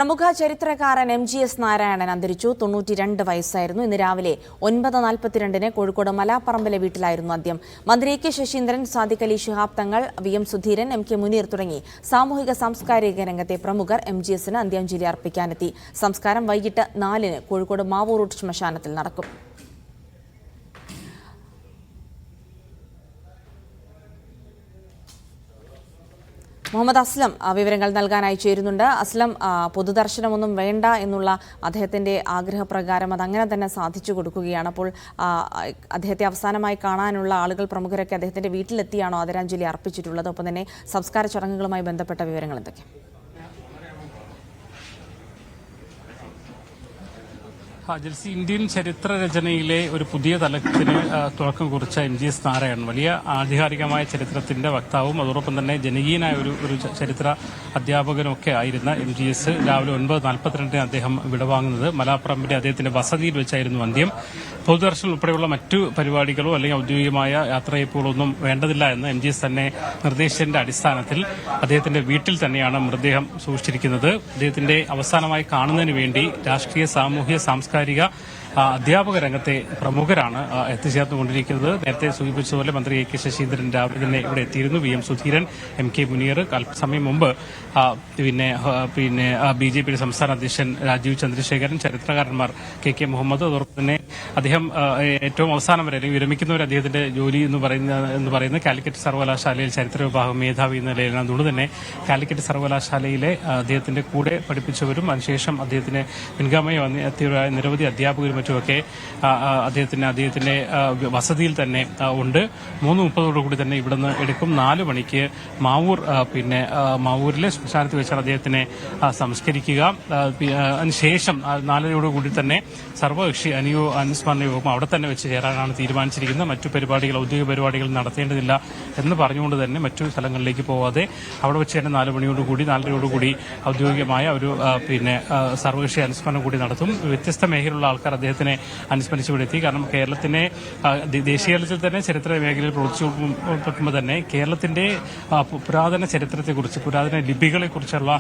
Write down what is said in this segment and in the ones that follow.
പ്രമുഖ ചരിത്രകാരൻ MGS നാരായണൻ അന്തരിച്ചു. 92 വയസ്സായിരുന്നു. ഇന്ന് രാവിലെ 9:42-ന് കോഴിക്കോട് മലാപ്പറമ്പിലെ വീട്ടിലായിരുന്നു അന്ത്യം. മന്ത്രി A.K. Saseendran, Sadiq Ali Shihab Thangal, VM Sudheeran, MK Muneer തുടങ്ങി സാമൂഹിക സാംസ്കാരിക രംഗത്തെ പ്രമുഖർ MGSന് അന്ത്യാഞ്ജലി അർപ്പിക്കാനെത്തി. സംസ്കാരം വൈകിട്ട് 4-ന് കോഴിക്കോട് മാവൂർ റോഡ് ശ്മശാനത്തിൽ നടക്കും. മുഹമ്മദ് അസ്ലം വിവരങ്ങൾ നൽകാനായി ചേരുന്നുണ്ട്. അസ്ലം, പൊതുദർശനമൊന്നും വേണ്ട എന്നുള്ള അദ്ദേഹത്തിന്റെ ആഗ്രഹപ്രകാരം അതങ്ങനെ തന്നെ സാധിച്ചു കൊടുക്കുകയാണ്. അപ്പോൾ അദ്ദേഹത്തെ അവസാനമായി കാണാനുള്ള ആളുകൾ, പ്രമുഖരൊക്കെ അദ്ദേഹത്തിന്റെ വീട്ടിലെത്തിയാണോ ആദരാഞ്ജലി അർപ്പിച്ചിട്ടുള്ളത്? ഒപ്പം തന്നെ സംസ്കാര ചടങ്ങുകളുമായി ബന്ധപ്പെട്ട വിവരങ്ങൾ എന്തൊക്കെയാണ്? ജൽസി, ഇന്ത്യൻ ചരിത്ര രചനയിലെ ഒരു പുതിയ തലത്തിന് തുടക്കം കുറിച്ച MGS നാരായണൻ വലിയ ആധികാരികമായ ചരിത്രത്തിന്റെ വക്താവും അതോടൊപ്പം തന്നെ ജനകീയനായ ഒരു ചരിത്ര അധ്യാപകനൊക്കെ ആയിരുന്ന MGS രാവിലെ 9:42-ന് അദ്ദേഹം വിടവാങ്ങുന്നത് മലാപ്പറമ്പിലെ അദ്ദേഹത്തിന്റെ വസതിയിൽ വെച്ചായിരുന്നു അന്ത്യം. പൊതുദർശനം ഉൾപ്പെടെയുള്ള മറ്റു പരിപാടികളോ അല്ലെങ്കിൽ ഔദ്യോഗികമായ യാത്രയപ്പുകളോ ഒന്നും വേണ്ടതില്ല എന്ന് MGS തന്നെ നിർദ്ദേശത്തിന്റെ അടിസ്ഥാനത്തിൽ അദ്ദേഹത്തിന്റെ വീട്ടിൽ തന്നെയാണ് മൃതദേഹം സൂക്ഷിച്ചിരിക്കുന്നത്. അദ്ദേഹത്തിന്റെ അവസാനമായി കാണുന്നതിന് വേണ്ടി രാഷ്ട്രീയ, സാമൂഹ്യ, സാംസ്കാരിക അധ്യാപക രംഗത്തെ പ്രമുഖരാണ് എത്തിച്ചേർന്നുകൊണ്ടിരിക്കുന്നത്. നേരത്തെ സൂചിപ്പിച്ചതുപോലെ മന്ത്രി A.K. ശശീന്ദ്രൻ രാവിലെ തന്നെ ഇവിടെ എത്തിയിരുന്നു. VM സുധീരൻ, MK മുനീർ, അല്പസമയം മുമ്പ് BJP സംസ്ഥാന അധ്യക്ഷൻ രാജീവ് ചന്ദ്രശേഖരൻ, ചരിത്രകാരന്മാർ KK മുഹമ്മദ്, അതോടൊപ്പം തന്നെ അദ്ദേഹം ഏറ്റവും അവസാനം വരെ അല്ലെങ്കിൽ വിരമിക്കുന്നവർ അദ്ദേഹത്തിന്റെ ജോലി എന്ന് പറയുന്ന കാലിക്കറ്റ് സർവകലാശാലയിൽ ചരിത്ര വിഭാഗം മേധാവി എന്ന നിലയിലാണ്. അതുകൊണ്ട് തന്നെ കാലിക്കറ്റ് സർവകലാശാലയിലെ അദ്ദേഹത്തിന്റെ കൂടെ പഠിപ്പിച്ചവരും അതിനുശേഷം അദ്ദേഹത്തിന് പിൻഗാമിയായി എത്തിയവരായ നിരവധി അധ്യാപകരും മറ്റുമൊക്കെ അദ്ദേഹത്തിന്റെ വസതിയിൽ തന്നെ ഉണ്ട്. 3:30 തന്നെ ഇവിടുന്ന് എടുക്കും. 4 മണിക്ക് മാവൂരിലെ ശ്മശാനത്തിൽ വെച്ചാണ് അദ്ദേഹത്തിനെ സംസ്കരിക്കുക. അതിനുശേഷം 4:00 തന്നെ സർവകക്ഷി അനുസ്മരണ യോഗം അവിടെ തന്നെ വെച്ച് ചേരാനാണ് തീരുമാനിച്ചിരിക്കുന്നത്. മറ്റു പരിപാടികൾ, ഔദ്യോഗിക പരിപാടികൾ നടത്തേണ്ടതില്ല എന്ന് പറഞ്ഞുകൊണ്ട് തന്നെ മറ്റു സ്ഥലങ്ങളിലേക്ക് പോവാതെ അവിടെ വെച്ച് തന്നെ 4:30 ഔദ്യോഗികമായ ഒരു സർവകക്ഷി അനുസ്മരണം കൂടി നടത്തും. വ്യത്യസ്ത മേഖലയിലുള്ള ആൾക്കാർ അദ്ദേഹത്തിനെ അനുസ്മരിച്ചു ഇവിടെ എത്തി. കാരണം കേരളത്തിനെ ദേശീയ തലത്തിൽ തന്നെ ചരിത്ര മേഖലയിൽ പ്രവർത്തിച്ചുകൊണ്ടിരിക്കുമ്പോൾ തന്നെ കേരളത്തിന്റെ പുരാതന ചരിത്രത്തെക്കുറിച്ച്, പുരാതന ലിപികളെക്കുറിച്ചുള്ള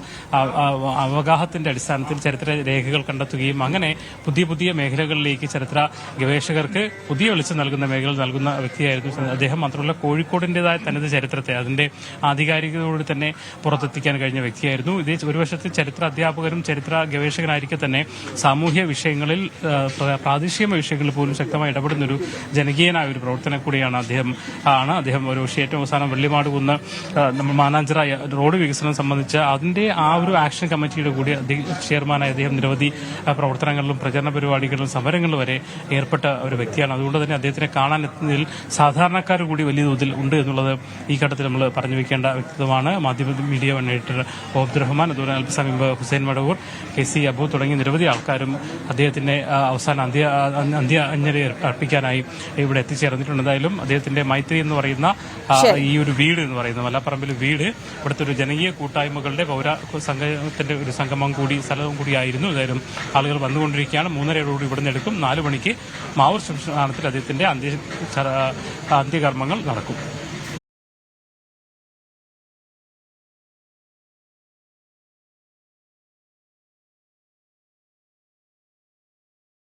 അവഗാഹത്തിന്റെ അടിസ്ഥാനത്തിൽ ചരിത്ര രേഖകൾ കണ്ടെത്തുകയും അങ്ങനെ പുതിയ പുതിയ മേഖലകളിലേക്ക് ചരിത്ര ഗവേഷകർക്ക് പുതിയ വെളിച്ചം നൽകുന്ന മേഖലകൾ നൽകുന്ന വ്യക്തിയായിരുന്നു അദ്ദേഹം. മാത്രമല്ല കോഴിക്കോടിന്റേതായ തനത് ചരിത്രത്തെ അതിന്റെ ആധികാരികതയോടെ തന്നെ പുറത്തെത്തിക്കാൻ കഴിഞ്ഞ വ്യക്തിയായിരുന്നു. ഇതേ ഒരു വശത്ത് ചരിത്ര അധ്യാപകരും ചരിത്ര ഗവേഷകനായിരിക്കെ തന്നെ സാമൂഹ്യ വിഷയങ്ങളിൽ, പ്രാദേശിക വിഷയങ്ങളിൽ പോലും ശക്തമായി ഇടപെടുന്ന ഒരു ജനകീയനായ ഒരു പ്രവർത്തനം കൂടിയാണ് അദ്ദേഹം. ഒരു ഏറ്റവും അവസാനം വെള്ളിമാടുകുന്ന് മാനാഞ്ചിറ റോഡ് വികസനം സംബന്ധിച്ച് അതിന്റെ ഒരു ആക്ഷൻ കമ്മിറ്റിയുടെ കൂടി ചെയർമാനായ അദ്ദേഹം നിരവധി പ്രവർത്തനങ്ങളിലും പ്രചരണ പരിപാടികളിലും സമരങ്ങളിലും വരെ ഏർപ്പെട്ട ഒരു വ്യക്തിയാണ്. അതുകൊണ്ട് തന്നെ അദ്ദേഹത്തിനെ കാണാനെത്തുന്നതിൽ സാധാരണക്കാർ കൂടി വലിയ തോതിൽ ഉണ്ട് എന്നുള്ളത് ഈ ഘട്ടത്തിൽ നമ്മൾ പറഞ്ഞു വെക്കേണ്ട വ്യക്തിത്വമാണ്. മീഡിയ വൺ എഡിറ്റർ അബ്ദുറഹ്മാൻ, അതുപോലെ അല്പസമയം മുമ്പ് ഹുസൈൻ മടവൂർ, KC അബു തുടങ്ങിയ നിരവധി ആൾക്കാരും അദ്ദേഹത്തിന്റെ അവസാന അന്ത്യാഞ്ജലി അർപ്പിക്കാനായി ഇവിടെ എത്തിച്ചേർന്നിട്ടുണ്ട്. എന്തായാലും അദ്ദേഹത്തിന്റെ മൈത്രി എന്ന് പറയുന്ന ഈ ഒരു വീട് എന്ന് പറയുന്നത് മലാപ്പറമ്പിലെ വീട് ഇവിടുത്തെ ഒരു ജനകീയ കൂട്ടായ്മകളുടെ സംഘത്തിന്റെ ഒരു സംഗമം കൂടി, സ്ഥലവും കൂടിയായിരുന്നു. എന്തായാലും ആളുകൾ വന്നുകൊണ്ടിരിക്കുകയാണ്. 3:30 ഇവിടുന്ന് എടുക്കും. 4 മണിക്ക് മാവൂർ ശ്മശാനത്തിൽ അദ്ദേഹത്തിന്റെ അന്ത്യകർമ്മങ്ങൾ നടക്കും.